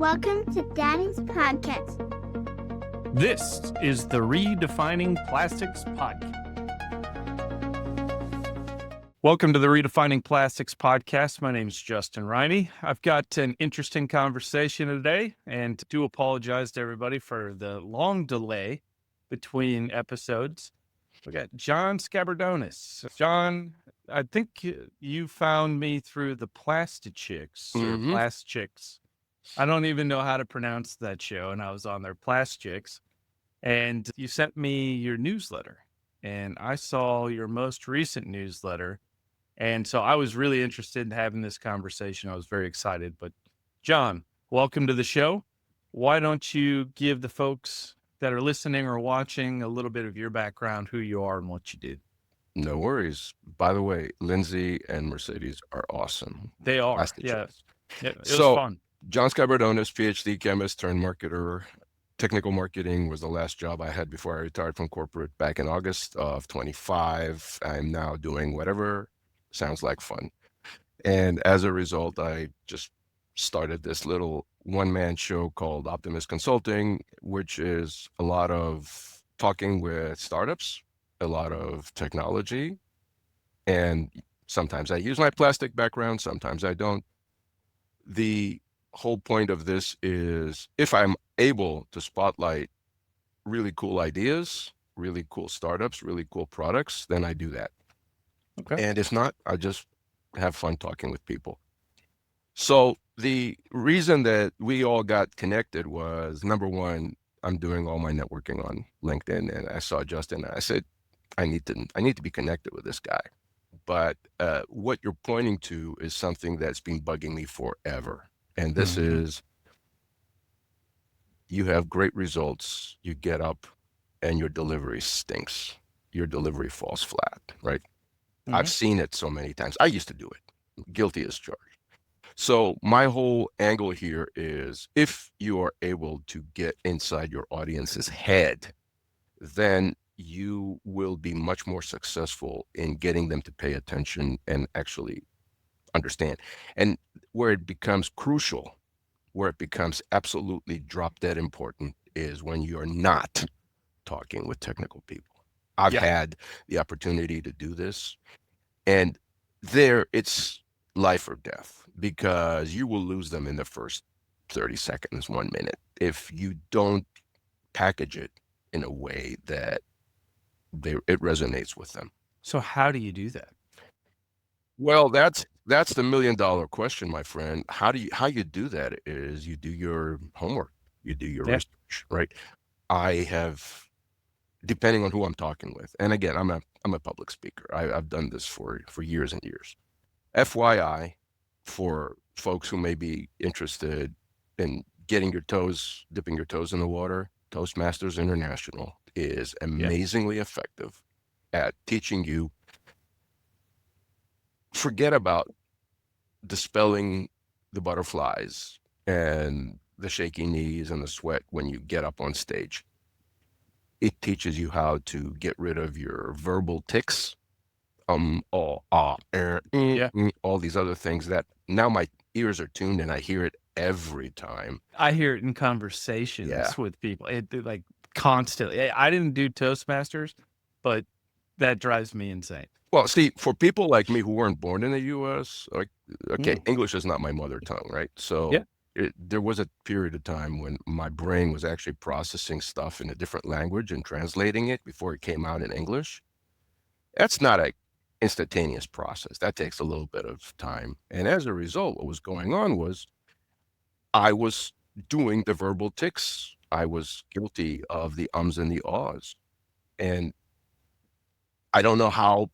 Welcome to Daddy's Podcast. This is the Redefining Plastics Podcast. Welcome to the Redefining Plastics Podcast. My name is Justin Riney. I've got an interesting conversation today, and do apologize to everybody for the long delay between episodes. We got John Skabardonis. John, I think you found me through the Plastichicks or Plastics. I don't even know how to pronounce that show, and I was on their Plastichicks, and you sent me your newsletter, and I saw your most recent newsletter, and so I was really interested in having this conversation. I was very excited. But John, welcome to the show. Why don't you give the folks that are listening or watching a little bit of your background, who you are and what you do? No worries. By the way, Lindsay and Mercedes are awesome. They are. Plastichicks. Yeah, it was So, fun. John Skabardonis, PhD chemist turned marketer. Technical marketing was the last job I had before I retired from corporate back in August of 25. I'm now doing whatever sounds like fun. And as a result, I just started this little one-man show called Optimist Consulting, which is a lot of talking with startups, a lot of technology, and sometimes I use my plastic background, sometimes I don't. The whole point of this is if I'm able to spotlight really cool ideas, really cool startups, really cool products, then I do that. Okay. And if not, I just have fun talking with people. So the reason that we all got connected was, number one, I'm doing all my networking on LinkedIn, and I saw Justin, and I said, I need to be connected with this guy. But what you're pointing to is something that's been bugging me forever. And this is, you have great results, you get up and your delivery stinks. Your delivery falls flat, right? I've seen it so many times. I used to do it, guilty as charged. So my whole angle here is if you are able to get inside your audience's head, then you will be much more successful in getting them to pay attention and actually understand. And where it becomes crucial, where it becomes absolutely drop dead important is when you're not talking with technical people. I've had the opportunity to do this, and there it's life or death, because you will lose them in the first 30 seconds, 1 minute, if you don't package it in a way that it resonates with them. So how do you do that? Well, that's the $1 million question, my friend. How you do that is you do your homework, you do your research, right? I have, depending on who I'm talking with, and again, I'm a public speaker. I've done this for years and years. FYI, for folks who may be interested in dipping your toes in the water, Toastmasters International is amazingly effective at teaching you. Forget about dispelling the butterflies and the shaky knees and the sweat when you get up on stage. It teaches you how to get rid of your verbal tics, all these other things that now my ears are tuned and I hear it every time. I hear it in conversations with people. It like constantly. I didn't do Toastmasters, but that drives me insane. Well, see, for people like me who weren't born in the U.S., like, okay, English is not my mother tongue, right? So there was a period of time when my brain was actually processing stuff in a different language and translating it before it came out in English. That's not an instantaneous process. That takes a little bit of time. And as a result, what was going on was I was doing the verbal tics. I was guilty of the ums and the ahs. And I don't know how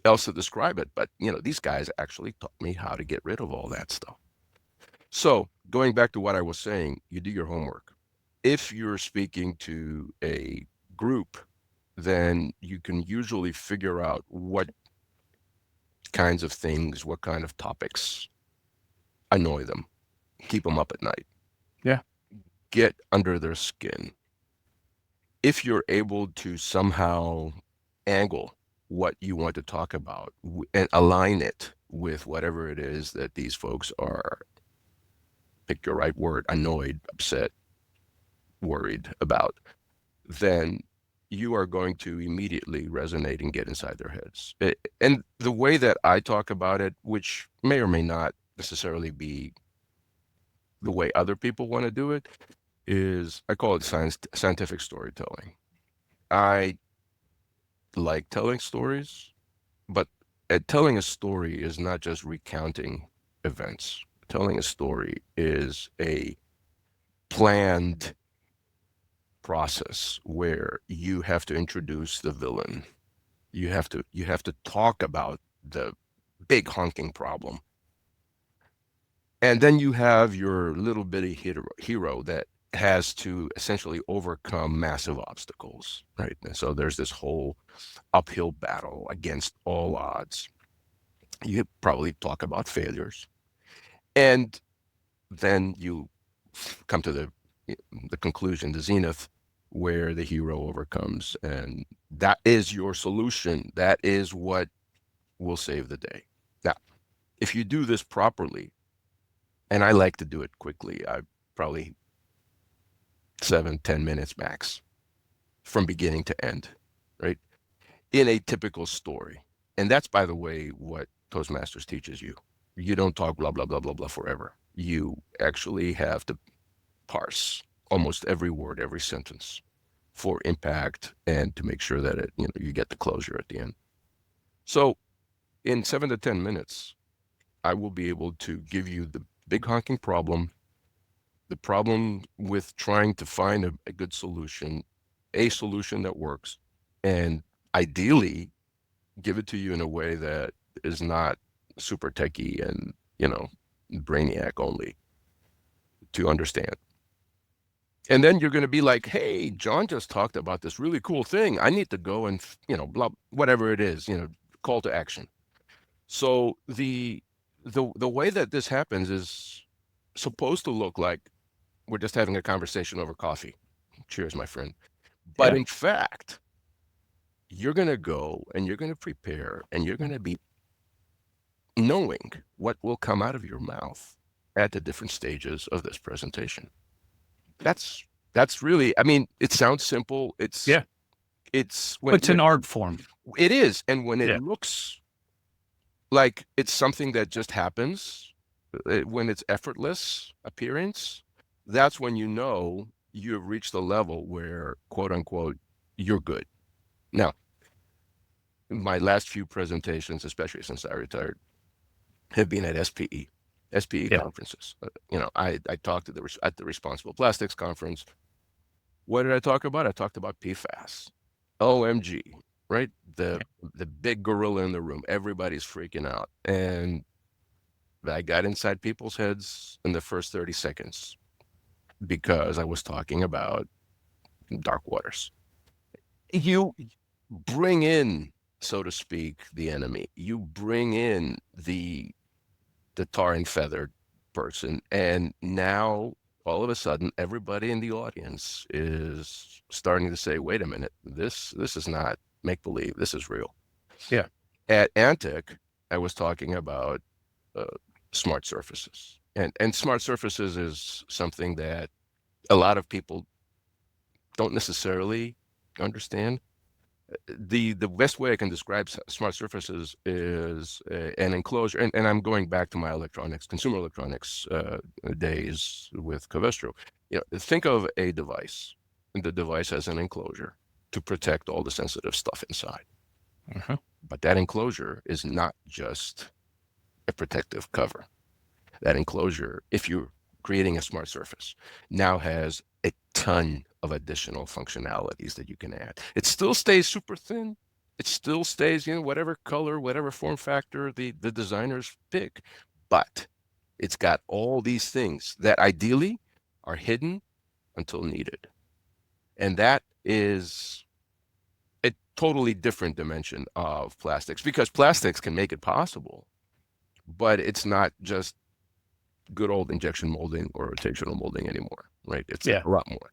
else to describe it, but these guys actually taught me how to get rid of all that stuff. So going back to what I was saying, you do your homework. If you're speaking to a group, then you can usually figure out what kinds of things, what kind of topics annoy them, keep them up at night. Yeah. Get under their skin. If you're able to somehow angle what you want to talk about and align it with whatever it is that these folks are pick your right word, annoyed, upset, worried about, then you are going to immediately resonate and get inside their heads. And the way that I talk about it, which may or may not necessarily be the way other people want to do it, is I call it scientific storytelling. I like telling stories, but telling a story is not just recounting events. Telling a story is a planned process where you have to introduce the villain. You have to talk about the big honking problem. And then you have your little bitty hero that has to essentially overcome massive obstacles, right? And so there's this whole uphill battle against all odds. You probably talk about failures. And then you come to the conclusion, the zenith, where the hero overcomes. And that is your solution. That is what will save the day. Now, if you do this properly, and I like to do it quickly, I probably 7-10 minutes max from beginning to end, right? In a typical story. And that's, by the way, what Toastmasters teaches you. You don't talk blah, blah, blah, blah, blah forever. You actually have to parse almost every word, every sentence for impact and to make sure that you get the closure at the end. So in 7 to 10 minutes, I will be able to give you the big honking problem, the problem with trying to find a good solution, a solution that works, and ideally give it to you in a way that is not super techie and, brainiac only to understand. And then you're going to be like, hey, John just talked about this really cool thing. I need to go and, blah, whatever it is, call to action. So the way that this happens is supposed to look like we're just having a conversation over coffee. Cheers, my friend. But in fact, you're going to go and you're going to prepare and you're going to be knowing what will come out of your mouth at the different stages of this presentation. That's really, it sounds simple. It's an art form. It is. And when it looks like it's something that just happens, when it's effortless appearance, that's when you know you've reached a level where, quote unquote, you're good. Now, my last few presentations, especially since I retired, have been at SPE conferences. I talked at the Responsible Plastics conference. What did I talk about? I talked about PFAS. OMG, right? The big gorilla in the room. Everybody's freaking out. And I got inside people's heads in the first 30 seconds because I was talking about dark waters. You bring in, so to speak, the enemy. You bring in the tar and feather person, and now all of a sudden everybody in the audience is starting to say, wait a minute, this is not make-believe, this is real. At Antec, I was talking about smart surfaces, and smart surfaces is something that a lot of people don't necessarily understand. The best way I can describe smart surfaces is an enclosure, and I'm going back to my consumer electronics days with Covestro. Think of a device, and the device has an enclosure to protect all the sensitive stuff inside. But that enclosure is not just a protective cover. That enclosure, if you're creating a smart surface, now has a ton of additional functionalities that you can add. It still stays super thin. It still stays, whatever color, whatever form factor the designers pick. But it's got all these things that ideally are hidden until needed. And that is a totally different dimension of plastics, because plastics can make it possible, but it's not just good old injection molding or rotational molding anymore, right? It's a lot more.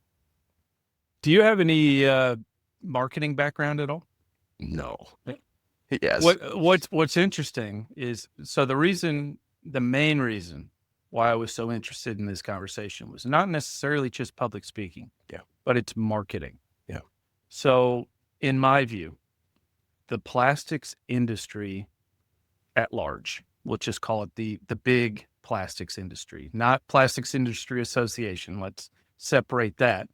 Do you have any marketing background at all? No. Yes. What's interesting is, so the main reason why I was so interested in this conversation was not necessarily just public speaking, but it's marketing. Yeah. So in my view, the plastics industry at large, we'll just call it the big plastics industry, not Plastics Industry Association. Let's separate that.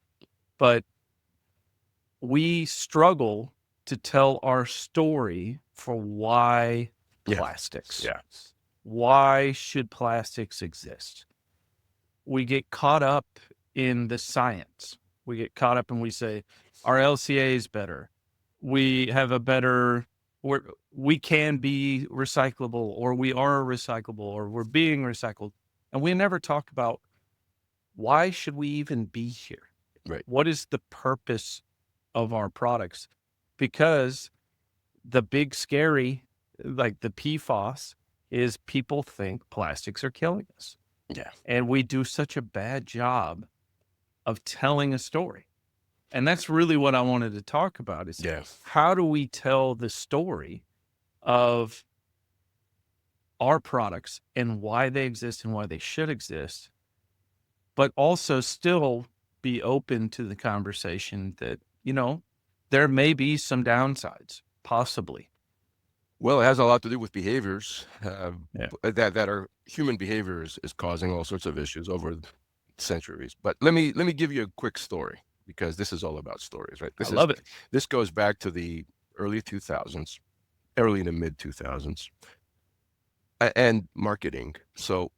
But we struggle to tell our story for why plastics. Yeah. Why should plastics exist? We get caught up in the science. We get caught up and we say, our LCA is better. We have a better, we can be recyclable, or we are recyclable, or we're being recycled. And we never talk about, why should we even be here? Right. What is the purpose of our products? Because the big scary, like the PFAS, is people think plastics are killing us. Yeah. And we do such a bad job of telling a story. And that's really what I wanted to talk about is how do we tell the story of our products and why they exist and why they should exist, but also still be open to the conversation that, there may be some downsides, possibly. Well, it has a lot to do with behaviors that are human behaviors is causing all sorts of issues over centuries. But let me give you a quick story, because this is all about stories, right? I love it. This goes back to the early 2000s, early to mid 2000s, and marketing. So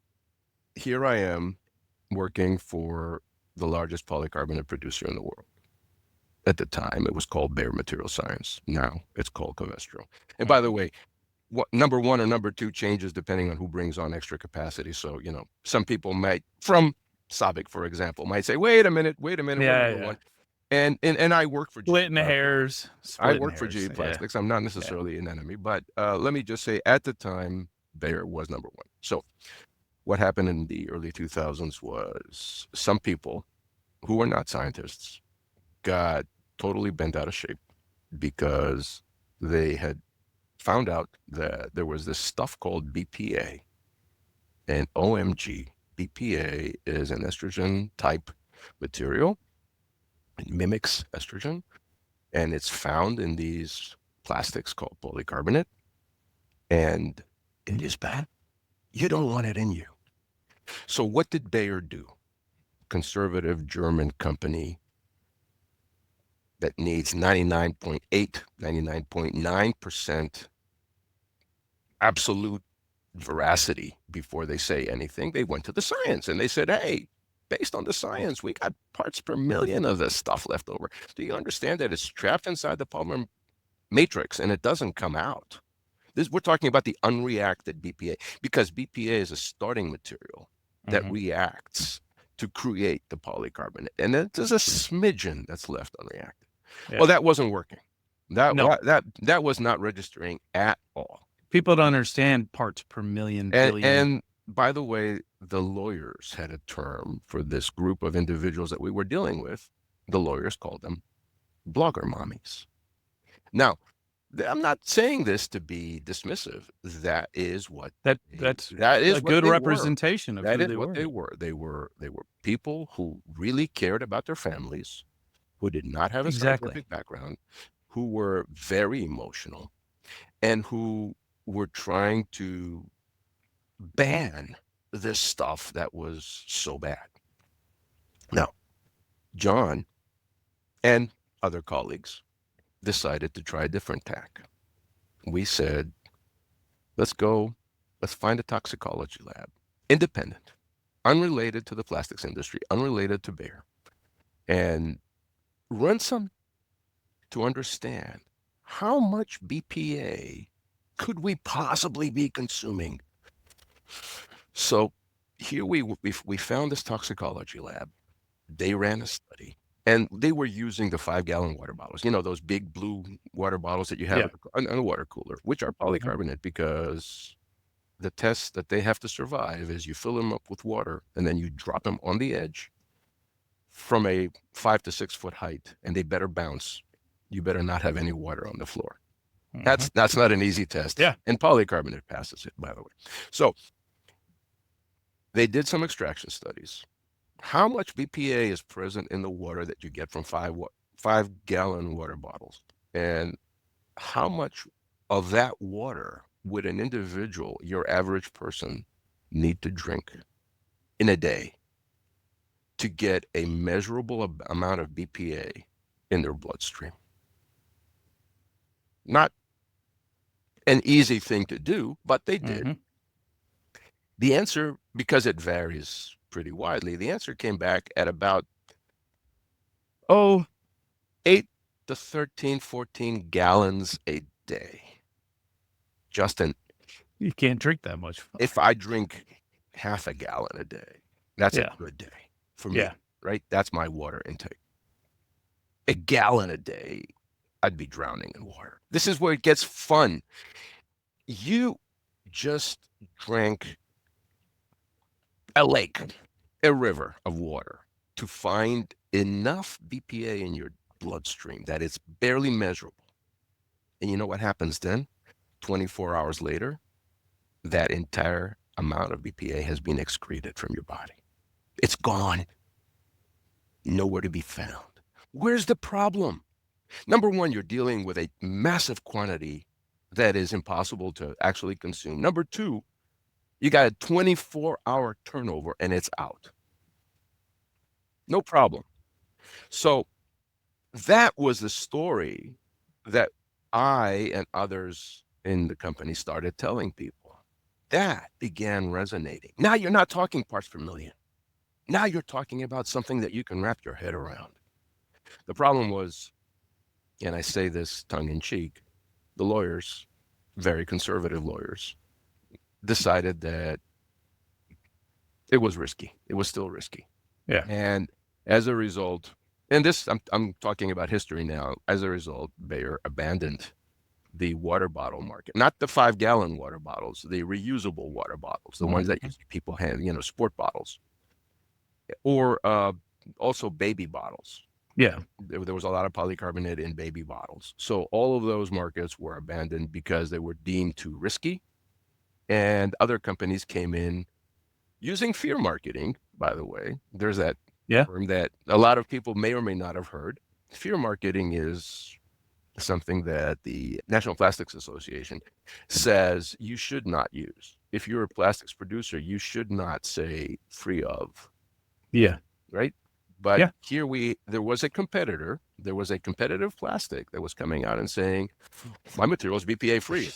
here I am working for the largest polycarbonate producer in the world. At the time, it was called Bayer Material Science. Now it's called Covestro. And by the way, number one or number two changes depending on who brings on extra capacity. So, some people might, from Sabic, for example, might say, wait a minute, we're number one. And I work for Splitting hairs. I work for GE Plastics. I'm not necessarily an enemy, but let me just say, at the time, Bayer was number one. So what happened in the early 2000s was some people who were not scientists got totally bent out of shape because they had found out that there was this stuff called BPA. And OMG, BPA is an estrogen type material. It mimics estrogen, and it's found in these plastics called polycarbonate. And it is bad. You don't want it in you. So what did Bayer do? Conservative German company that needs 99.8, 99.9% absolute veracity before they say anything. They went to the science and they said, hey, based on the science, we got parts per million of this stuff left over. Do you understand that it's trapped inside the polymer matrix and it doesn't come out? We're talking about the unreacted BPA, because BPA is a starting material that reacts to create the polycarbonate. And then there's a smidgen that's left unreacted. Well, that wasn't working. That was not registering at all. People don't understand parts per million, billion. And by the way, the lawyers had a term for this group of individuals that we were dealing with. The lawyers called them blogger mommies. Now, I'm not saying this to be dismissive. That is what that's a good representation of who they were. They were people who really cared about their families, who did not have a scientific background, who were very emotional, and who were trying to ban this stuff that was so bad. Now, John and other colleagues decided to try a different tack. We said, let's find a toxicology lab, independent, unrelated to the plastics industry, unrelated to Bayer, and run some to understand how much BPA could we possibly be consuming. So here we found this toxicology lab. They ran a study, and they were using the 5-gallon water bottles, those big blue water bottles that you have in a water cooler, which are polycarbonate, because the test that they have to survive is you fill them up with water and then you drop them on the edge from a 5 to 6 foot height, and they better bounce. You better not have any water on the floor. That's not an easy test. Yeah. And polycarbonate passes it, by the way. So They did some extraction studies. How much BPA is present in the water that you get from 5-gallon water bottles? And how much of that water would an individual, your average person, need to drink in a day to get a measurable amount of BPA in their bloodstream? Not an easy thing to do, but they did. Mm-hmm. The answer, because it varies pretty widely, the answer came back at about 8 to 13, 14 gallons a day. Justin, You can't drink that much. if I drink half a gallon a day, that's Yeah. a good day for me, Yeah. right? That's my water intake. A gallon a day, I'd be drowning in water. This is where it gets fun. You just drank a lake, a river of water to find enough BPA in your bloodstream that it's barely measurable. And you know what happens then? 24 hours later, that entire amount of BPA has been excreted from your body. It's gone. Nowhere to be found. Where's the problem? Number one, you're dealing with a massive quantity that is impossible to actually consume. Number two, you got a 24-hour turnover and it's out. No problem. So that was the story that I and others in the company started telling people. That began resonating. Now you're not talking parts per million. Now you're talking about something that you can wrap your head around. The problem was, and I say this tongue in cheek, the lawyers, very conservative lawyers, decided that it was risky. It was still risky. Yeah. And as a result, and this, I'm talking about history now, as a result, Bayer abandoned the water bottle market, not the 5-gallon water bottles, the reusable water bottles, the ones that people have, sport bottles, or also baby bottles. Yeah. There was a lot of polycarbonate in baby bottles. So all of those markets were abandoned because they were deemed too risky. And other companies came in using fear marketing, by the way. There's that term that a lot of people may or may not have heard. Fear marketing is something that the National Plastics Association says you should not use. If you're a plastics producer, you should not say free of. Yeah. Right? But here there was a competitor, there was a competitive plastic that was coming out and saying, my material is BPA free.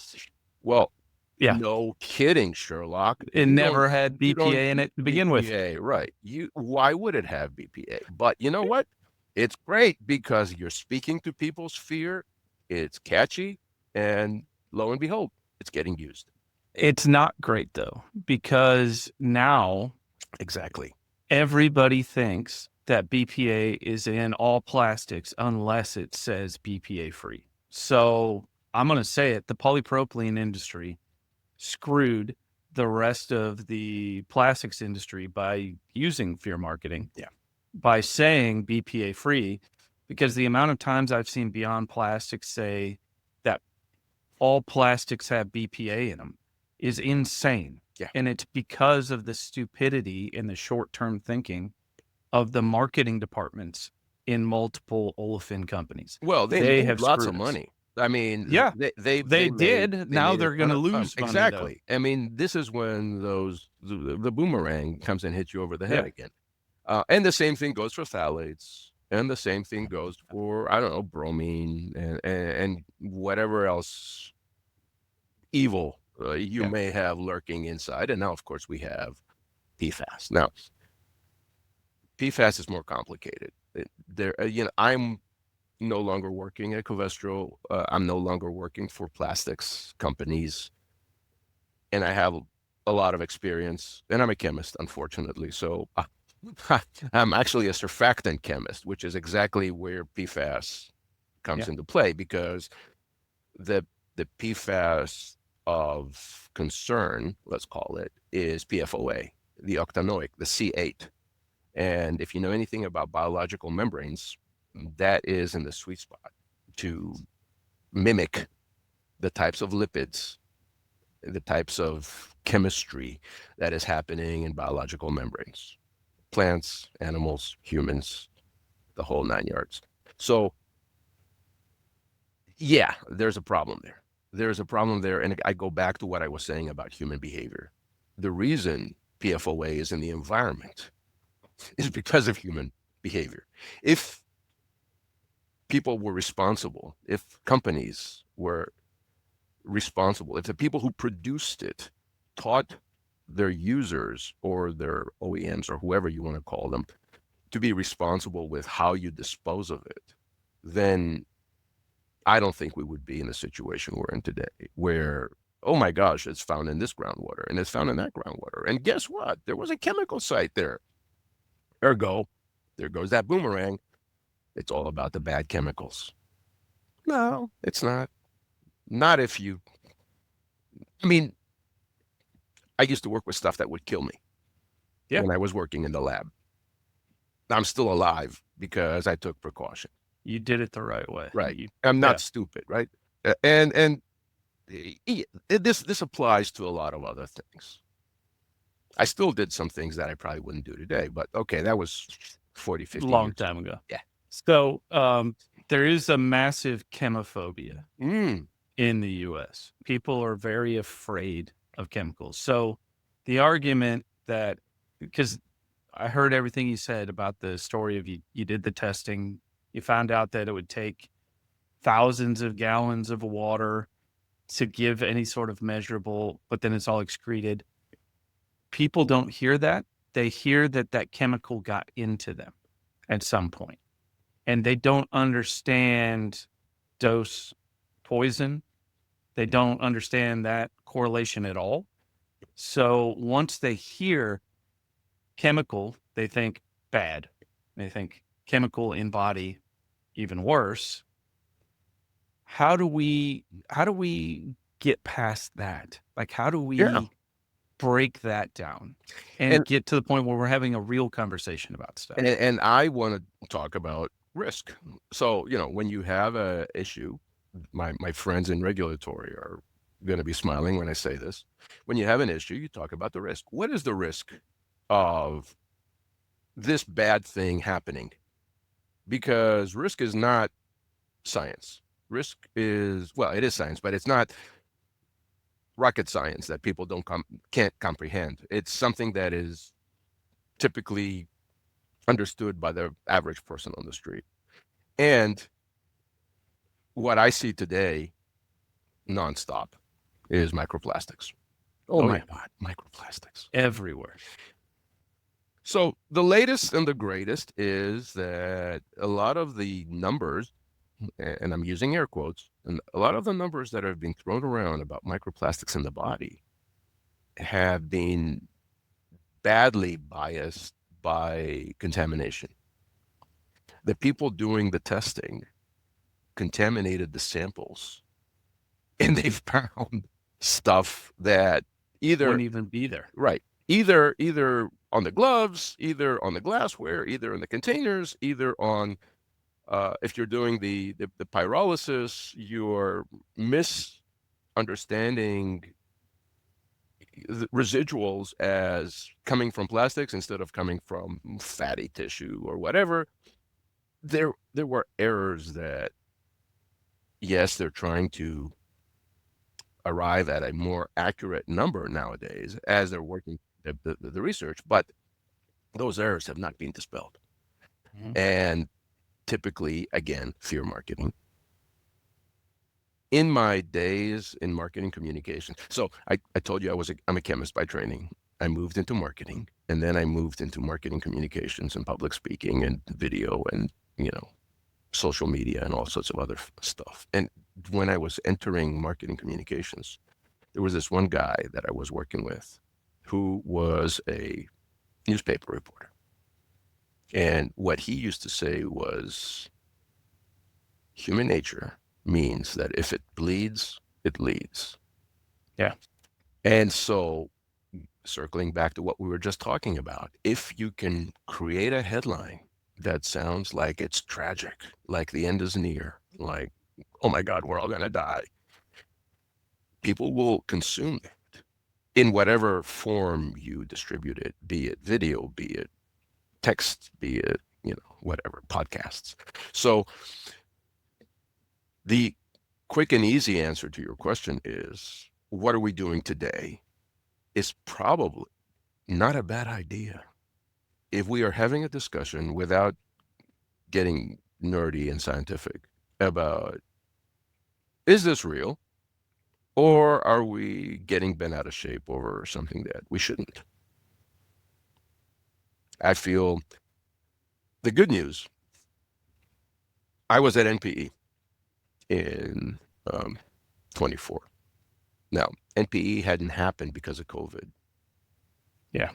Well, no kidding, Sherlock. It never had BPA in it to begin with. Right. Why would it have BPA? But you know what? It's great because you're speaking to people's fear. It's catchy. And lo and behold, it's getting used. It's not great, though, because now everybody thinks that BPA is in all plastics unless it says BPA free. So I'm going to say it, the polypropylene industry screwed the rest of the plastics industry by using fear marketing, by saying BPA free, because the amount of times I've seen Beyond Plastics say that all plastics have BPA in them is insane. And it's because of the stupidity and the short-term thinking of the marketing departments in multiple olefin companies. Well, they have lots of money. I mean, they did. Now they're going to lose money. Exactly. I mean, this is when the boomerang comes and hits you over the head again. And the same thing goes for phthalates, and the same thing goes for, I don't know, bromine and whatever else evil you may have lurking inside. And now, of course, we have PFAS. Now, PFAS is more complicated. I'm no longer working at Covestro. I'm no longer working for plastics companies. And I have a lot of experience, and I'm a chemist, unfortunately. So I'm actually a surfactant chemist, which is exactly where PFAS comes into play, because the PFAS of concern, let's call it, is PFOA, the octanoic, the C8. And if you know anything about biological membranes, that is in the sweet spot to mimic the types of lipids the types of chemistry that is happening in biological membranes, plants, animals, humans, the whole 9 yards. So yeah, there's a problem there. There's a problem there. And I go back to what I was saying about human behavior. The reason PFOA is in the environment is because of human behavior. If people were responsible, if companies were responsible, if the people who produced it taught their users or their OEMs or whoever you want to call them to be responsible with how you dispose of it, then I don't think we would be in the situation we're in today where, oh my gosh, it's found in this groundwater and it's found in that groundwater. And guess what? There was a chemical site there. Ergo, there goes that boomerang. It's all about the bad chemicals. No, it's not. Not if you, I mean, I used to work with stuff that would kill me when I was working in the lab. I'm still alive because I took precaution. You did it the right way. Right. I'm not stupid, right? And this applies to a lot of other things. I still did some things that I probably wouldn't do today, but okay, that was 40, 50 long years time ago. Yeah. So there is a massive chemophobia in the US. People are very afraid of chemicals. So the argument that, because I heard everything you said about the story of you did the testing, you found out that it would take thousands of gallons of water to give any sort of measurable, but then it's all excreted. People don't hear that. They hear that that chemical got into them at some point, and they don't understand dose poison. They don't understand that correlation at all. So once they hear chemical, they think bad. They think chemical in body, even worse. How do we get past that? Like, how do we break that down and get to the point where we're having a real conversation about stuff? And I want to talk about risk. So, when you have a issue, my friends in regulatory are going to be smiling when I say this. When you have an issue, you talk about the risk. What is the risk of this bad thing happening? Because risk is not science. Risk is, well, it is science, but it's not rocket science that people can't comprehend. It's something that is typically understood by the average person on the street. And what I see today nonstop is microplastics. Oh my God, microplastics. Everywhere. So the latest and the greatest is that a lot of the numbers, and I'm using air quotes, and a lot of the numbers that have been thrown around about microplastics in the body have been badly biased by contamination. The people doing the testing contaminated the samples, and they found stuff that either wouldn't even be there. Right. Either on the gloves, either on the glassware, either in the containers, either on if you're doing the pyrolysis, you're misunderstanding the residuals as coming from plastics instead of coming from fatty tissue or whatever. There were errors that, yes, they're trying to arrive at a more accurate number nowadays as they're working the research, but those errors have not been dispelled. And typically, again, fear marketing. In my days in marketing communication, so I told you I'm a chemist by training. I moved into marketing, and then I moved into marketing communications and public speaking and video and social media and all sorts of other stuff. And when I was entering marketing communications, there was this one guy that I was working with who was a newspaper reporter. And what he used to say was, human nature means that if it bleeds, it leads. Yeah. And so, circling back to what we were just talking about, if you can create a headline that sounds like it's tragic, like the end is near, like, oh my God, we're all going to die, people will consume it in whatever form you distribute it, be it video, be it text, be it, whatever, podcasts. So the quick and easy answer to your question is, what are we doing today? Is probably not a bad idea. If we are having a discussion without getting nerdy and scientific about, is this real? Or are we getting bent out of shape over something that we shouldn't? I feel the good news, I was at NPE in 24. Now, NPE hadn't happened because of COVID. Yeah.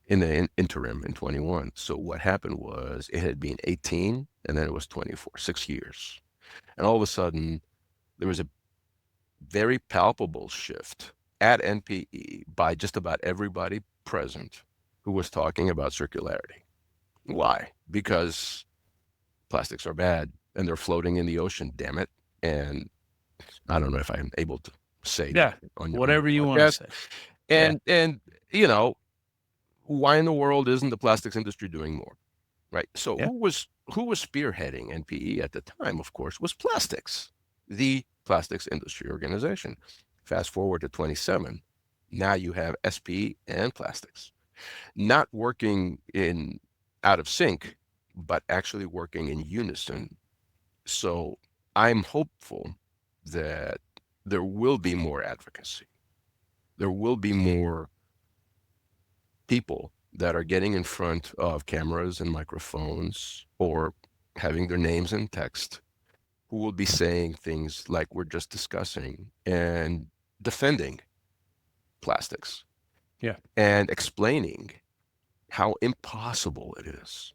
In the interim in 21. So what happened was it had been 18 and then it was 24, 6 years. And all of a sudden, there was a very palpable shift at NPE by just about everybody present who was talking about circularity. Why? Because plastics are bad and they're floating in the ocean, damn it. And I don't know if I'm able to say that on whatever you want to say. And why in the world isn't the plastics industry doing more? Right. So who was spearheading NPE at the time, of course, was Plastics, the plastics industry organization. Fast forward to 27. Now you have SPE and Plastics not working out of sync, but actually working in unison. So I'm hopeful that there will be more advocacy. There will be more people that are getting in front of cameras and microphones or having their names in text who will be saying things like we're just discussing and defending plastics. Yeah. And explaining how impossible it is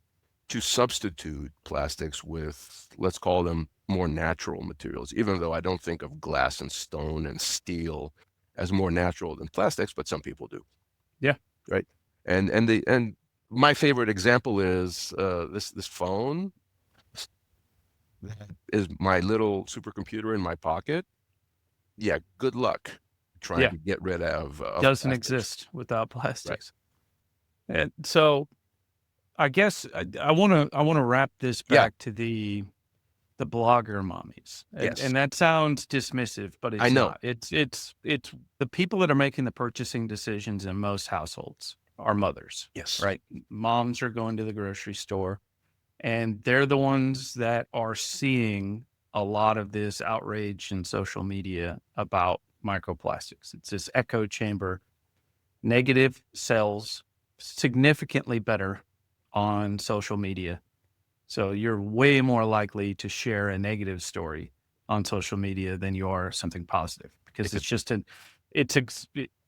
to substitute plastics with, let's call them, more natural materials, even though I don't think of glass and stone and steel as more natural than plastics, but some people do. Yeah. Right. And my favorite example is this phone that is my little supercomputer in my pocket. Yeah, good luck trying to get rid of doesn't plastics. Exist without plastics. Right. And so I guess I want to wrap this back to the blogger mommies. And that sounds dismissive, but it's not. It's the people that are making the purchasing decisions in most households are mothers. Yes. Right. Moms are going to the grocery store and they're the ones that are seeing a lot of this outrage in social media about microplastics. It's this echo chamber. Negative sells significantly better on social media. So you're way more likely to share a negative story on social media than you are something positive, because it's just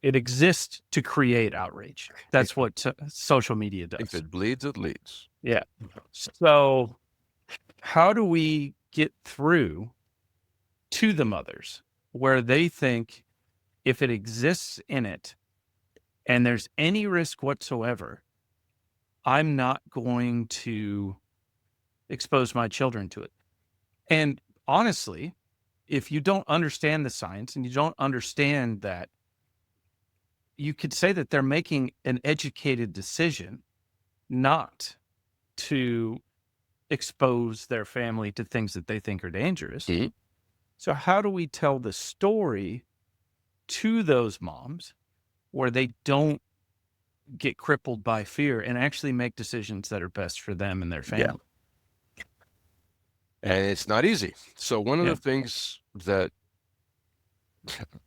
it exists to create outrage. That's what social media does. If it bleeds, it leads. Yeah. So how do we get through to the mothers where they think if it exists in it and there's any risk whatsoever, I'm not going to expose my children to it? And honestly, if you don't understand the science and you don't understand that, you could say that they're making an educated decision not to expose their family to things that they think are dangerous. Mm-hmm. So how do we tell the story to those moms where they don't get crippled by fear and actually make decisions that are best for them and their family? Yeah. And it's not easy. So one of the things that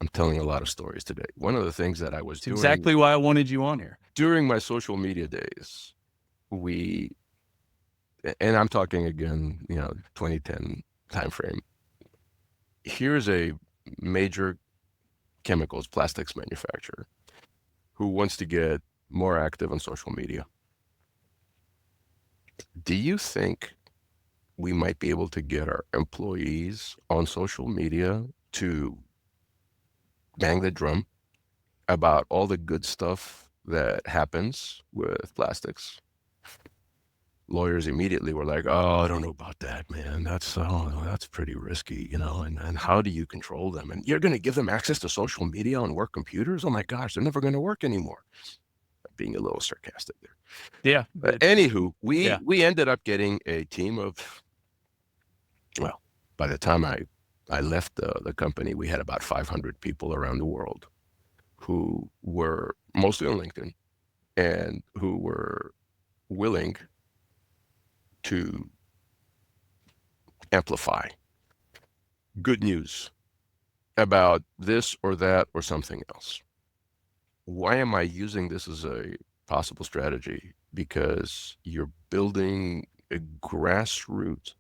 I'm telling a lot of stories today. One of the things that I was doing, exactly why I wanted you on here. During my social media days, and I'm talking again, 2010 timeframe. Here's a major chemicals plastics manufacturer who wants to get more active on social media. Do you think we might be able to get our employees on social media to bang the drum about all the good stuff that happens with plastics? lawyers immediately were like, oh, I don't know about that, man. That's pretty risky, and how do you control them? And you're going to give them access to social media on work computers? Oh my gosh, they're never going to work anymore. Being a little sarcastic there. Yeah. Anywho, we ended up getting a team of, well, by the time I left the company, we had about 500 people around the world who were mostly on LinkedIn and who were willing to amplify good news about this or that or something else. Why am I using this as a possible strategy? Because you're building a grassroots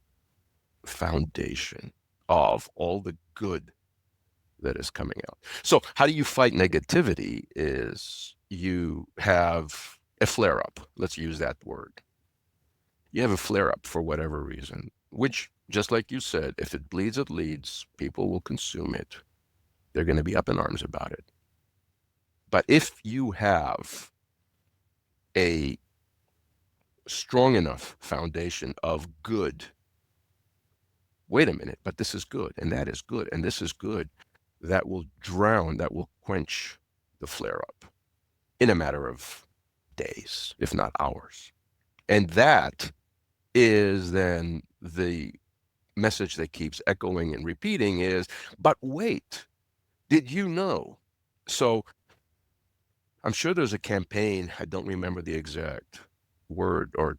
foundation of all the good that is coming out. So how do you fight negativity? Is you have a flare-up. Let's use that word. You have a flare-up for whatever reason, which, just like you said, if it bleeds, it leads. People will consume it. They're going to be up in arms about it. But if you have a strong enough foundation of good, wait a minute, but this is good, and that is good, and this is good, that will quench the flare-up in a matter of days, if not hours. And that is then the message that keeps echoing and repeating is, but wait, did you know? So I'm sure there's a campaign, I don't remember the exact word or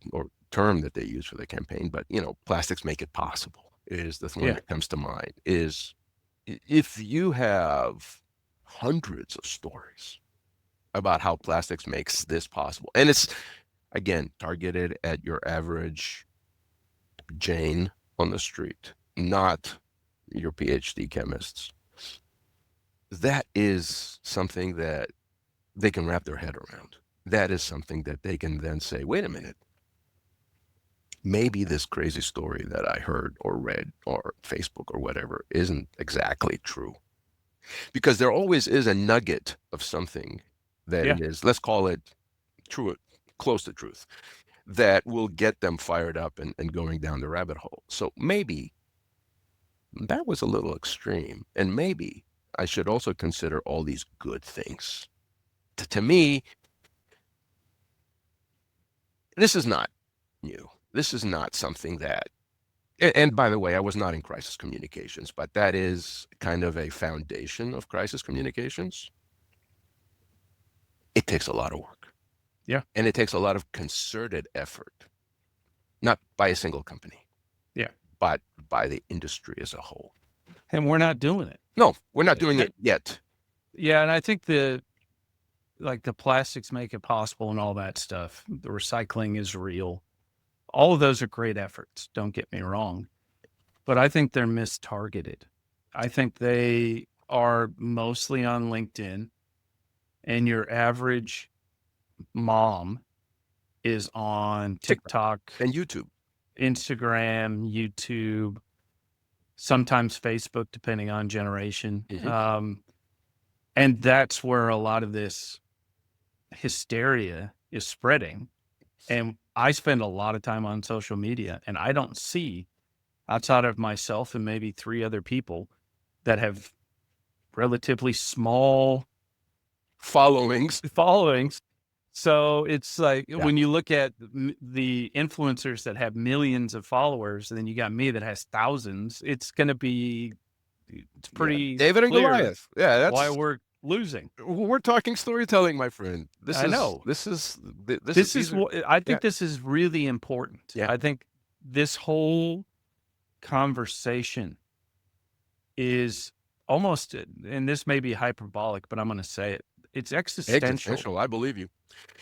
term that they use for the campaign, but plastics make it possible is the one that comes to mind. Is if you have hundreds of stories about how plastics makes this possible, and it's, again, targeted at your average Jane on the street, not your PhD chemists, that is something that they can wrap their head around. That is something that they can then say, wait a minute, maybe this crazy story that I heard or read or Facebook or whatever isn't exactly true. Because there always is a nugget of something that is, let's call it true, close to truth, that will get them fired up and going down the rabbit hole. So maybe that was a little extreme. And maybe I should also consider all these good things. To me, this is not new. This is not something that, and by the way, I was not in crisis communications, but that is kind of a foundation of crisis communications. It takes a lot of work. Yeah. And it takes a lot of concerted effort, not by a single company. Yeah. But by the industry as a whole. And we're not doing it. No, we're not doing it yet. Yeah. And I think the plastics make it possible and all that stuff. The recycling is real. All of those are great efforts. Don't get me wrong. But I think they're mistargeted. I think they are mostly on LinkedIn, and your average mom is on TikTok and YouTube, Instagram, YouTube, sometimes Facebook, depending on generation. Mm-hmm. And that's where a lot of this hysteria is spreading. And I spend a lot of time on social media, and I don't see, outside of myself and maybe 3 other people that have relatively small followings. So it's like when you look at the influencers that have millions of followers, and then you got me that has thousands, it's pretty David and Goliath. Yeah, that's why we're losing. We're talking storytelling, my friend. I know. This is I think this is really important. Yeah. I think this whole conversation is almost, and this may be hyperbolic, but I'm going to say it. It's existential. I believe you.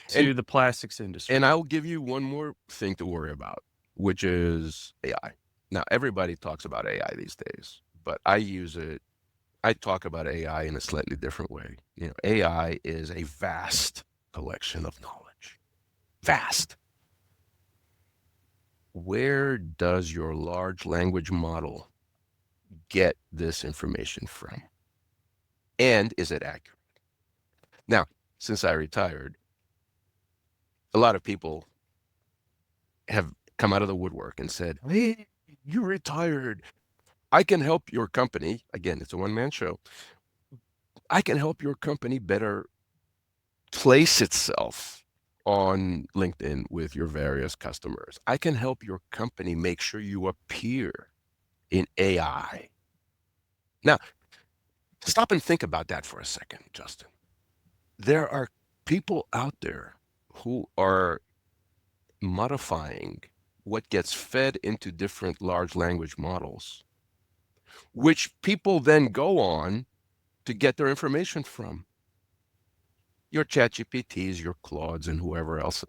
To the plastics industry. And I'll give you one more thing to worry about, which is AI. Now, everybody talks about AI these days, but I talk about AI in a slightly different way. AI is a vast collection of knowledge. Vast. Where does your large language model get this information from? And is it accurate? Now, since I retired, a lot of people have come out of the woodwork and said, hey, you retired. I can help your company. Again, it's a one-man show. I can help your company better place itself on LinkedIn with your various customers. I can help your company make sure you appear in AI. Now, stop and think about that for a second, Justin. There are people out there who are modifying what gets fed into different large language models, which people then go on to get their information from. Your ChatGPTs, your Claudes, and whoever else,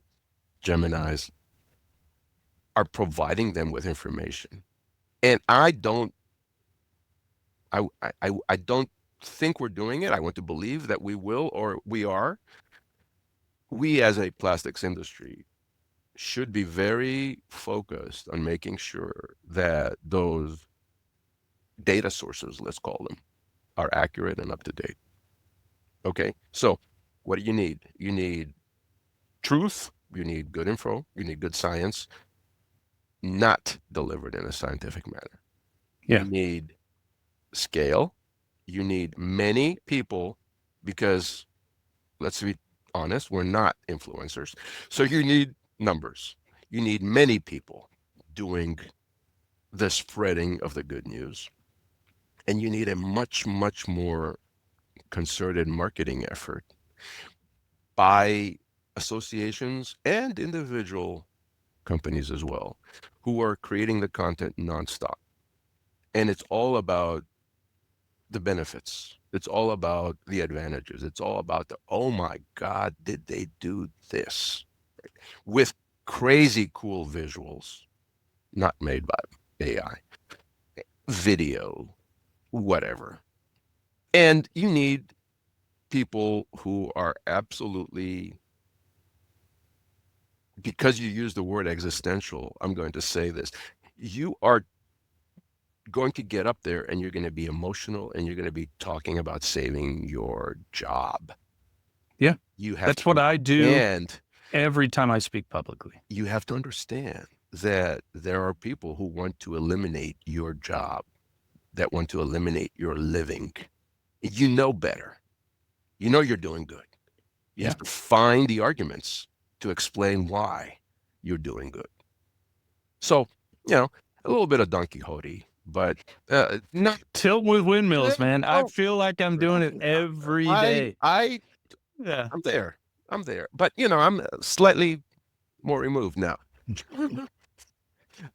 Geminis, are providing them with information. And I don't think we're doing it. I want to believe that we will, or we are. We as a plastics industry should be very focused on making sure that those data sources, let's call them, are accurate and up to date. Okay, so what do you need? You need truth, you need good info, you need good science, not delivered in a scientific manner. Yeah. You need scale, you need many people, because let's be honest, we're not influencers. So you need numbers. You need many people doing the spreading of the good news. And you need a much, much more concerted marketing effort by associations and individual companies as well, who are creating the content nonstop. And it's all about the benefits. It's all about the advantages. It's all about the, oh my God, did they do this? With crazy cool visuals, not made by AI, video, whatever. And you need people who are absolutely, because you use the word existential, I'm going to say this. You are going to get up there and you're going to be emotional and you're going to be talking about saving your job. Yeah. You have That's what I do and every time I speak publicly. you have to understand that there are people who want to eliminate your job, that want to eliminate your living. You know better. You know you're doing good. You have to find the arguments to explain why you're doing good. So, a little bit of Don Quixote, but not Tilt with windmills, man. I feel like I'm doing it every day. Yeah, I'm there. But I'm slightly more removed now.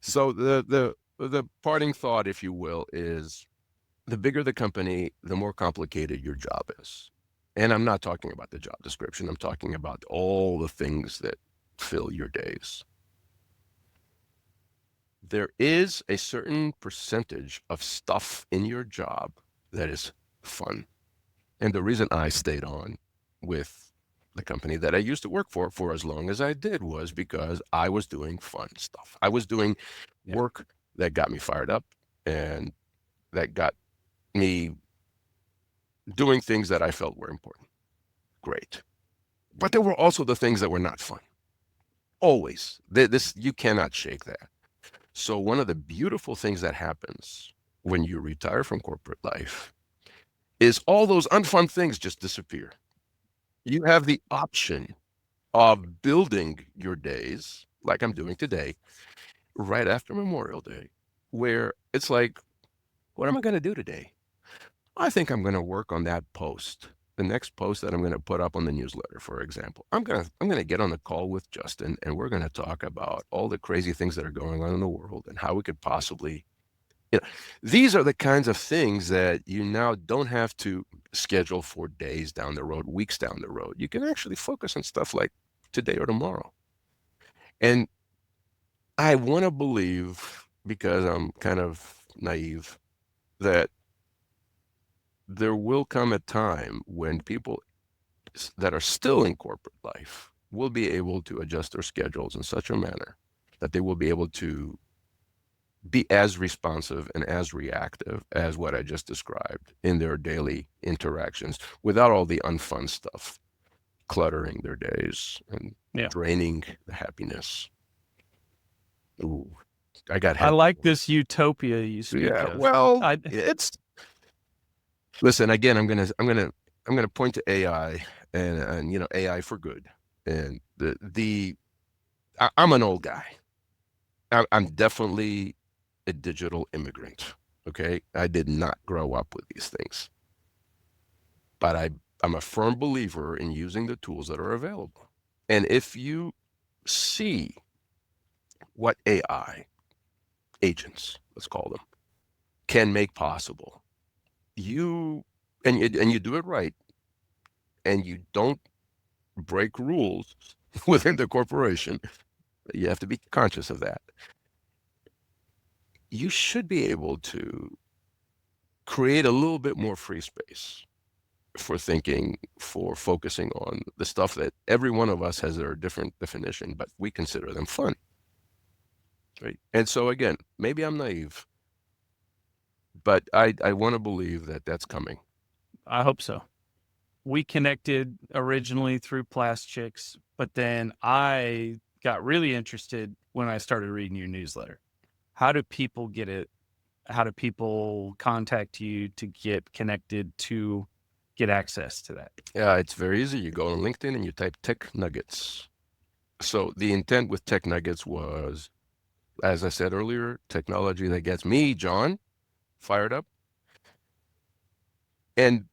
So the parting thought, if you will, is the bigger the company, the more complicated your job is. And I'm not talking about the job description. I'm talking about all the things that fill your days. There is a certain percentage of stuff in your job that is fun. And the reason I stayed on with the company that I used to work for as long as I did was because I was doing fun stuff. I was doing work that got me fired up and that got me doing things that I felt were important. Great. But there were also the things that were not fun. Always. This, you cannot shake that. So one of the beautiful things that happens when you retire from corporate life is all those unfun things just disappear. You have the option of building your days, like I'm doing today, right after Memorial Day, where it's like, what am I going to do today? I think I'm going to work on that post, the next post that I'm going to put up on the newsletter, for example. I'm going to get on a call with Justin, and we're going to talk about all the crazy things that are going on in the world and how we could possibly, these are the kinds of things that you now don't have to schedule for days down the road, weeks down the road. You can actually focus on stuff like today or tomorrow. And I want to believe, because I'm kind of naive, that there will come a time when people that are still in corporate life will be able to adjust their schedules in such a manner that they will be able to be as responsive and as reactive as what I just described in their daily interactions, without all the unfun stuff cluttering their days and draining the happiness. Ooh, I got I heavy. like this utopia you speak Yeah, of. well, listen, again, I'm gonna point to AI and AI for good. And I'm an old guy. I'm definitely a digital immigrant. Okay. I did not grow up with these things, but I'm a firm believer in using the tools that are available. And if you see what AI agents, let's call them, can make possible, you do it right, and you don't break rules within the corporation, you have to be conscious of that. You should be able to create a little bit more free space for thinking, for focusing on the stuff that every one of us has their different definition, but we consider them fun. Right. And so again, maybe I'm naive, but I want to believe that that's coming. I hope so. We connected originally through Plastics, but then I got really interested when I started reading your newsletter. How do people get it? How do people contact you to get connected to get access to that? Yeah, it's very easy. You go on LinkedIn and you type Tech Nuggets. So the intent with Tech Nuggets was, as I said earlier, technology that gets me, John, fired up. And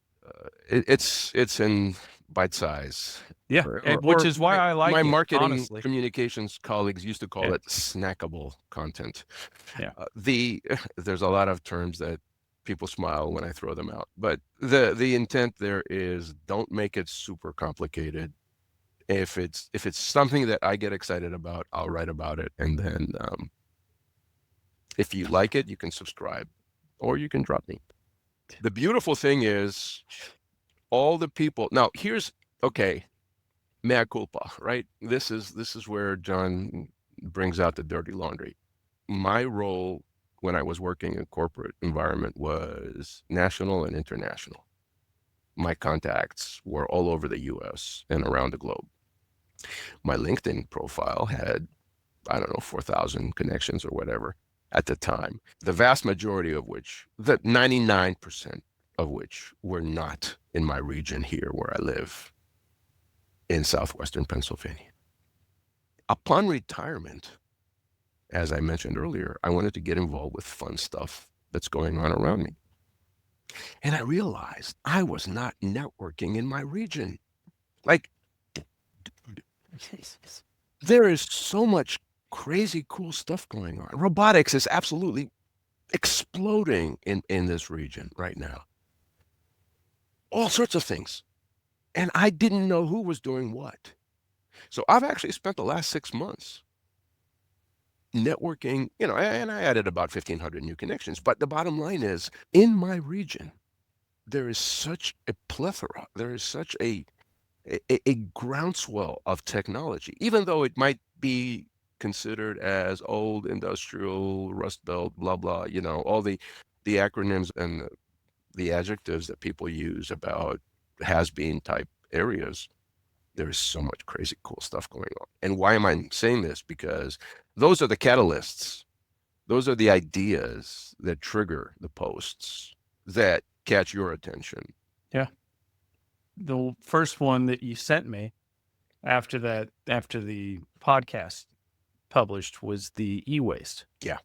it's in bite size. Yeah, which is why I like my it, marketing honestly. communications colleagues used to call it snackable content. Yeah. There's a lot of terms that people smile when I throw them out, but the intent there is, don't make it super complicated. If it's something that I get excited about, I'll write about it, and then if you like it, you can subscribe, or you can drop me. The beautiful thing is, all the people now, okay, mea culpa, right? This is where John brings out the dirty laundry. My role when I was working in corporate environment was national and international. My contacts were all over the US and around the globe. My LinkedIn profile had, I don't know, 4,000 connections or whatever at the time. The vast majority of which, the 99% of which, were not in my region here where I live in southwestern Pennsylvania. Upon retirement, as I mentioned earlier, I wanted to get involved with fun stuff that's going on around me. And I realized I was not networking in my region. Like, there is so much crazy cool stuff going on. Robotics is absolutely exploding in this region right now. All sorts of things. And I didn't know who was doing what. So I've actually spent the last 6 months networking, and I added about 1,500 new connections. But the bottom line is, in my region, there is such a plethora. There is such a groundswell of technology, even though it might be considered as old industrial, Rust Belt, blah, blah, all the acronyms and the adjectives that people use about has-been type areas. There is so much crazy cool stuff going on. And why am I saying this? Because those are the catalysts. Those are the ideas that trigger the posts that catch your attention. Yeah. The first one that you sent me after the podcast published was the e-waste. Yeah.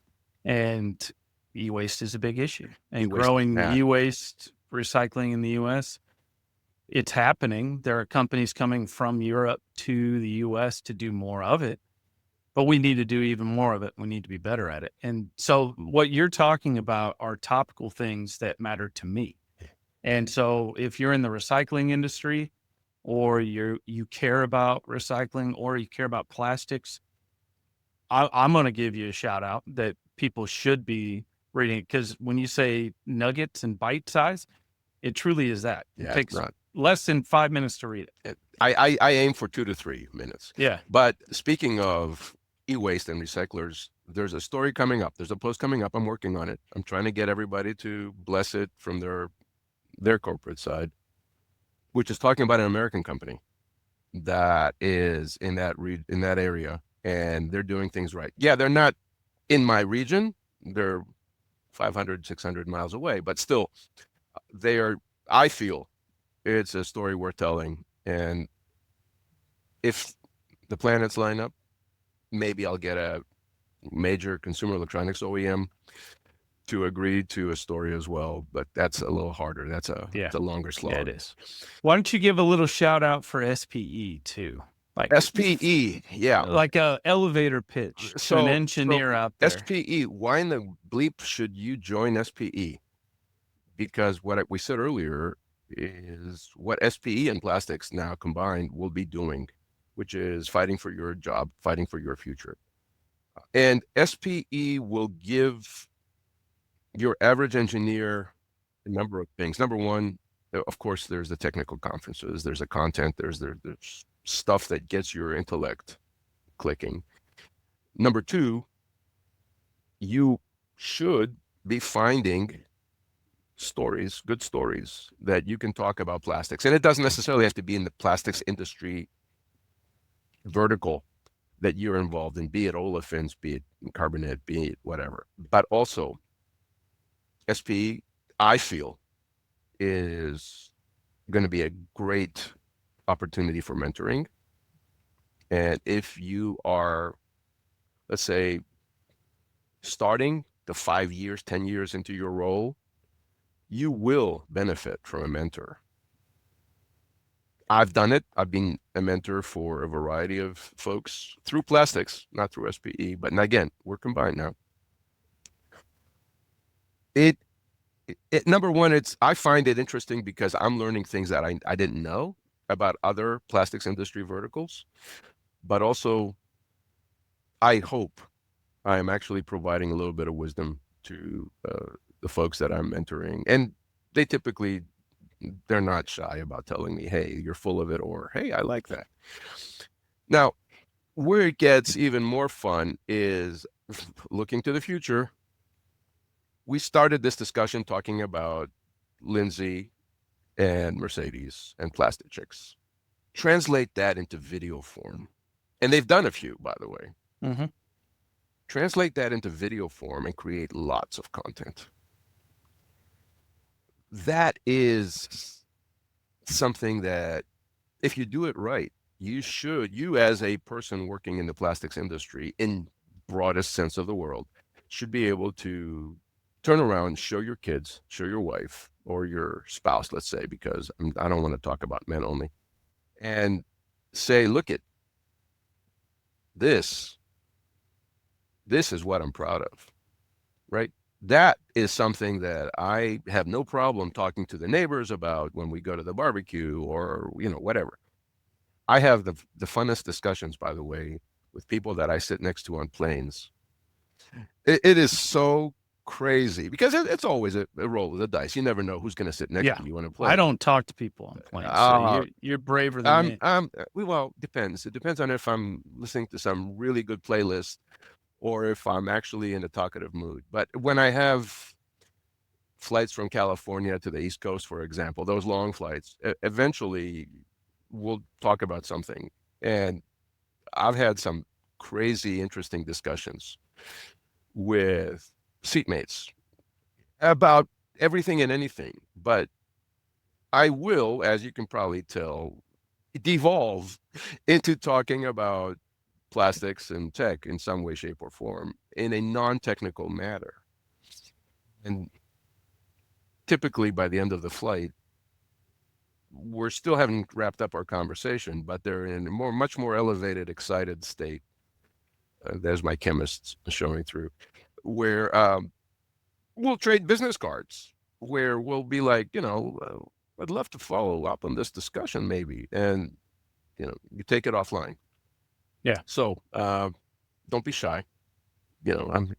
And e-waste is a big issue. And E-waste, growing e-waste recycling in the US, it's happening. There are companies coming from Europe to the US to do more of it, but we need to do even more of it. We need to be better at it. And so what you're talking about are topical things that matter to me. And so if you're in the recycling industry, or you care about recycling, or you care about plastics, I'm going to give you a shout out that people should be reading, because when you say nuggets and bite size, it truly is that. Yeah, it takes less than 5 minutes to read it. I aim for 2 to 3 minutes. Yeah. But speaking of e-waste and recyclers, there's a story coming up. There's a post coming up. I'm working on it. I'm trying to get everybody to bless it from their corporate side, which is talking about an American company that is in that area, and they're doing things right. Yeah, they're not in my region, they're 500, 600 miles away, but still I feel it's a story worth telling. And if the planets line up, maybe I'll get a major consumer electronics OEM to agree to a story as well, but that's a little harder. It's a longer slog. Yeah, it is. Why don't you give a little shout out for SPE too? Like SPE, yeah. Like a elevator pitch to an engineer out there. SPE, why in the bleep should you join SPE? Because what we said earlier is what SPE and plastics now combined will be doing, which is fighting for your job, fighting for your future. And SPE will give your average engineer a number of things. Number one, of course, there's the technical conferences, there's the content, there's stuff that gets your intellect clicking. Number two, you should be finding stories, good stories that you can talk about plastics. And it doesn't necessarily have to be in the plastics industry vertical that you're involved in, be it olefins, be it carbonate, be it whatever. But also, SPE, I feel, is going to be a great opportunity for mentoring. And if you are, let's say, starting the 5 years, 10 years into your role, you will benefit from a mentor. I've done it. I've been a mentor for a variety of folks through plastics, not through SPE, but again, we're combined now. Number one, I find it interesting because I'm learning things that I didn't know about other plastics industry verticals, but also I hope I am actually providing a little bit of wisdom to the folks that I'm mentoring. And they're not shy about telling me, hey, you're full of it, or hey, I like that. Now, where it gets even more fun is looking to the future. We started this discussion talking about Lindsay and Mercedes and Plastic Chicks. Translate that into video form. And they've done a few, by the way. Mm-hmm. Translate that into video form and create lots of content. That is something that, if you do it right, you as a person working in the plastics industry, in broadest sense of the world, should be able to turn around, show your kids, show your wife or your spouse, let's say, because I don't want to talk about men only, and say, look at this. This is what I'm proud of, right? That is something that I have no problem talking to the neighbors about when we go to the barbecue or, whatever. I have the funnest discussions, by the way, with people that I sit next to on planes. It is so crazy because it's always a roll of the dice. You never know who's going to sit next to you on a plane. I don't talk to people on planes. So you're braver than me. Well, depends. It depends on if I'm listening to some really good playlist or if I'm actually in a talkative mood. But when I have flights from California to the East Coast, for example, those long flights, eventually we'll talk about something. And I've had some crazy, interesting discussions with seatmates about everything and anything. But I will, as you can probably tell, devolve into talking about plastics and tech in some way, shape, or form in a non-technical manner. And typically by the end of the flight, we're still haven't wrapped up our conversation, but they're in a much more elevated, excited state. There's my chemists showing through, where we'll trade business cards, where we'll be like, I'd love to follow up on this discussion maybe. And, you take it offline. Yeah. So don't be shy. I'm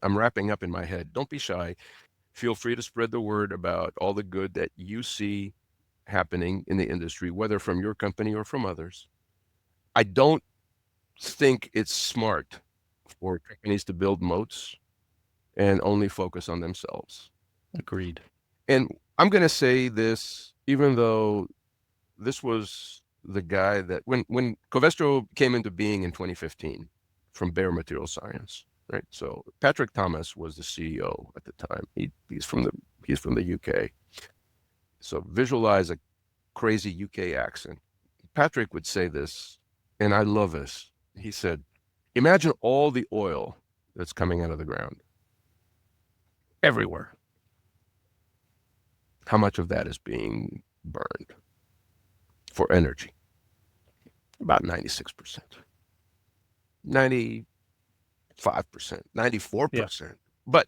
wrapping up in my head. Don't be shy. Feel free to spread the word about all the good that you see happening in the industry, whether from your company or from others. I don't think it's smart for companies to build moats and only focus on themselves. Agreed. And I'm going to say this, even though this was the guy that when Covestro came into being in 2015 from Bare Material Science, right? So Patrick Thomas was the CEO at the time. He's from the UK. So visualize a crazy UK accent. Patrick would say this, and I love this. He said, imagine all the oil that's coming out of the ground. Everywhere. How much of that is being burned for energy? About 96%. 95%, 94%. Yeah. But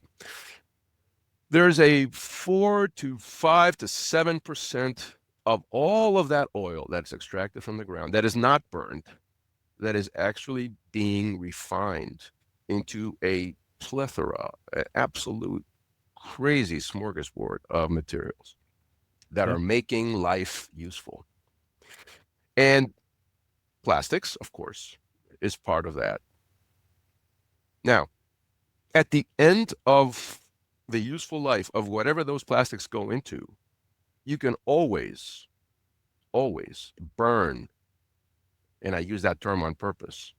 there's a 4 to 5 to 7% of all of that oil that's extracted from the ground that is not burned, that is actually being refined into a plethora, an absolute crazy smorgasbord of materials that are making life useful. And plastics, of course, is part of that. Now, at the end of the useful life of whatever those plastics go into, you can always burn, and I use that term on purpose,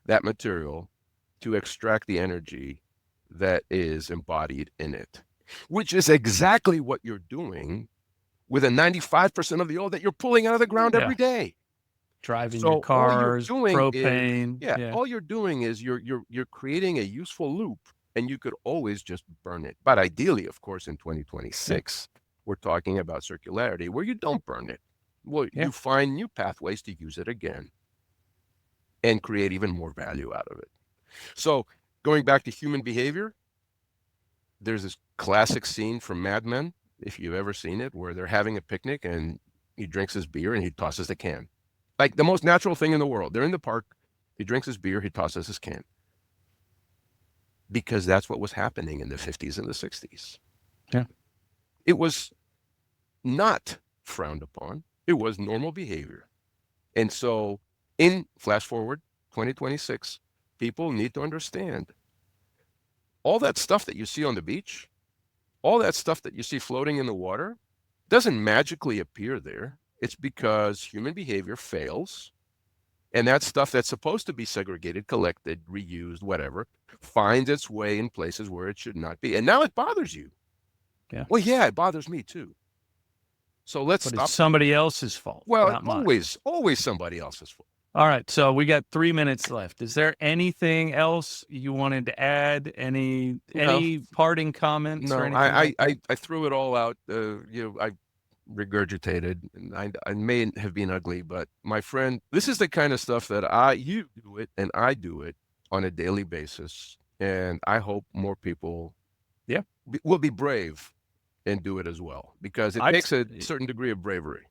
that material to extract the energy that is embodied in it, which is exactly what you're doing with a 95% of the oil that you're pulling out of the ground every day. Driving your cars, propane. All you're doing is you're creating a useful loop, and you could always just burn it. But ideally, of course, in 2026, we're talking about circularity where you don't burn it. Well, you find new pathways to use it again and create even more value out of it. So going back to human behavior, there's this classic scene from Mad Men, if you've ever seen it, where they're having a picnic and he drinks his beer and he tosses the can. Like the most natural thing in the world. They're in the park, he drinks his beer, he tosses his can. Because that's what was happening in the 50s and the 60s. Yeah. It was not frowned upon. It was normal behavior. And so in flash forward 2026, people need to understand all that stuff that you see on the beach, all that stuff that you see floating in the water doesn't magically appear there. It's because human behavior fails. And that stuff that's supposed to be segregated, collected, reused, whatever, finds its way in places where it should not be. And now it bothers you. Yeah. Well, yeah, it bothers me too. So let's stop. It's somebody else's fault. Well, always somebody else's fault. All right. So we got 3 minutes left. Is there anything else you wanted to add? Any parting comments? No, or anything I threw it all out. I regurgitated, and I may have been ugly, but my friend, this is the kind of stuff that you do it and I do it on a daily basis. And I hope more people will be brave and do it as well, because it takes a certain degree of bravery.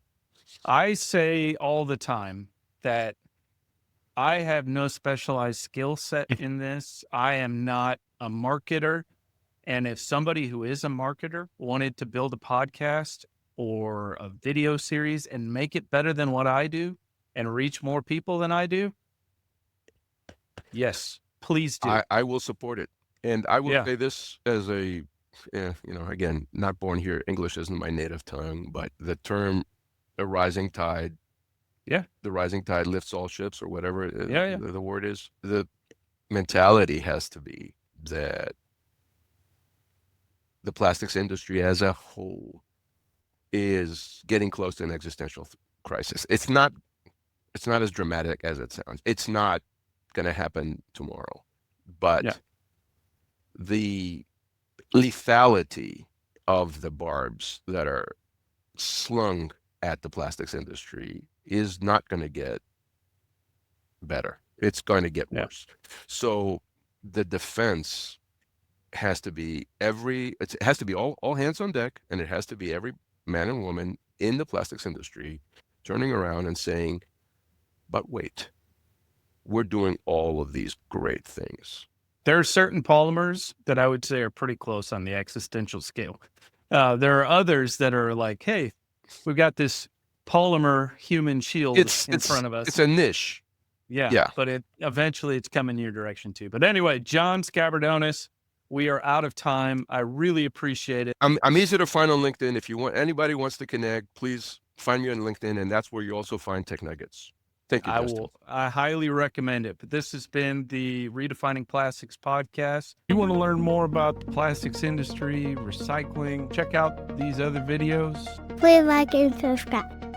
I say all the time that I have no specialized skill set in this. I am not a marketer. And if somebody who is a marketer wanted to build a podcast or a video series and make it better than what I do and reach more people than I do, yes, please do. I will support it. And I will say this as a, again, not born here. English isn't my native tongue, but the term a rising tide, the rising tide lifts all ships, or whatever the word is. The mentality has to be that the plastics industry as a whole is getting close to an existential crisis. It's not as dramatic as it sounds. It's not going to happen tomorrow, but the lethality of the barbs that are slung at the plastics industry is not going to get better. It's going to get worse. So the defense has to be it has to be all hands on deck, and it has to be every man and woman in the plastics industry turning around and saying, but wait, we're doing all of these great things. There are certain polymers that I would say are pretty close on the existential scale. There are others that are like, hey, we've got this polymer human shield in front of us. It's a niche. Yeah. But eventually it's coming your direction too. But anyway, John Skabardonis, we are out of time. I really appreciate it. I'm easy to find on LinkedIn. If anybody wants to connect, please find me on LinkedIn, and that's where you also find Tech Nuggets. Thank you, Justin. I highly recommend it. But this has been the Redefining Plastics podcast. If you want to learn more about the plastics industry, recycling, check out these other videos. Please like and subscribe.